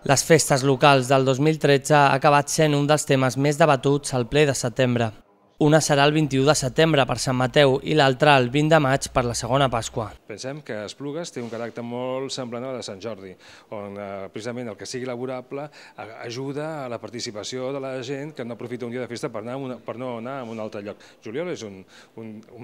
Les festes locals del 2013 ha acabat sent un dels temes més debatuts al ple de setembre. Una serà el 21 de setembre per Sant Mateu i l'altra el 20 de maig per la segona Pasqua. Pensem que Esplugues té un caràcter molt semblant al de Sant Jordi, on precisament el que sigui laborable ajuda a la participació de la gent que no aprofita un dia de festa per no anar a un altre lloc. Juliol és un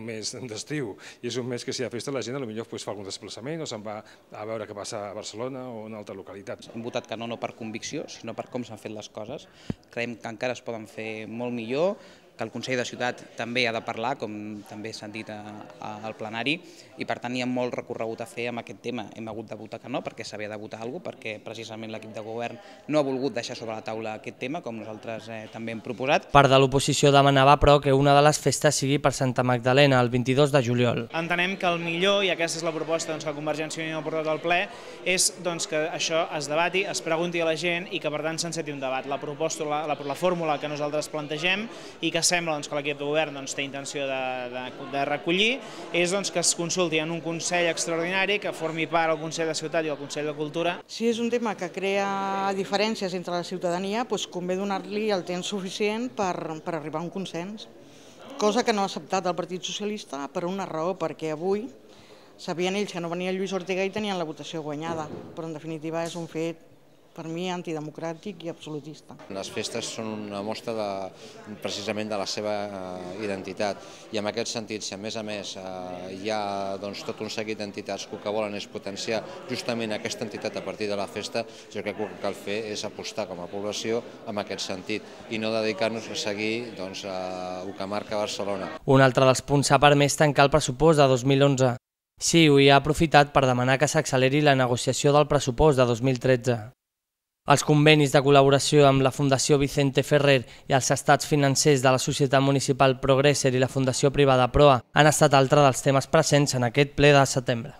mes d'estiu i és un mes que si hi ha festa la gent potser fa algun desplaçament o se'n va a veure què passa a Barcelona o a una altra localitat. Hem votat que no per convicció, sinó per com s'han fet les coses. Creiem que encara es poden fer molt millor, que el Consell de Ciutat també ha de parlar, com també s'ha dit al plenari, i per tant hi ha molt recorregut a fer amb aquest tema. Hem hagut de votar que no, perquè s'havia de votar alguna cosa, perquè precisament l'equip de govern no ha volgut deixar sobre la taula aquest tema, com nosaltres també hem proposat. Part de l'oposició demanava, però, que una de les festes sigui per Santa Magdalena, el 22 de juliol. Entenem que el millor, i aquesta és la proposta que Convergència i Unió ha portat al ple, és que això es debati, es pregunti a la gent i que per tant s'enceti un debat. La fórmula que nosaltres plantegem i que sembla que l'equip de govern té intenció de recollir és que es consulti en un Consell extraordinari que formi part del Consell de Ciutat i el Consell de Cultura. Si és un tema que crea diferències entre la ciutadania, convé donar-li el temps suficient per arribar a un consens, cosa que no ha acceptat el Partit Socialista per una raó, perquè avui sabien ells que no venia Lluís Ortega i tenien la votació guanyada, però en definitiva és un fet per mi antidemocràtic i absolutista. Les festes són una mostra precisament de la seva identitat i en aquest sentit, si a més hi ha tot un seguit d'entitats que el que volen és potenciar justament aquesta entitat a partir de la festa, jo crec que el que cal fer és apostar com a població en aquest sentit i no dedicar-nos a seguir el que marca Barcelona. Un altre dels punts s'ha permès tancar el pressupost de 2011. CiU hi ha aprofitat per demanar que s'acceleri la negociació del pressupost de 2013. Els convenis de col·laboració amb la Fundació Vicente Ferrer i els estats financers de la Societat Municipal Progresser i la Fundació Privada Proa han estat altre dels temes presents en aquest ple de setembre.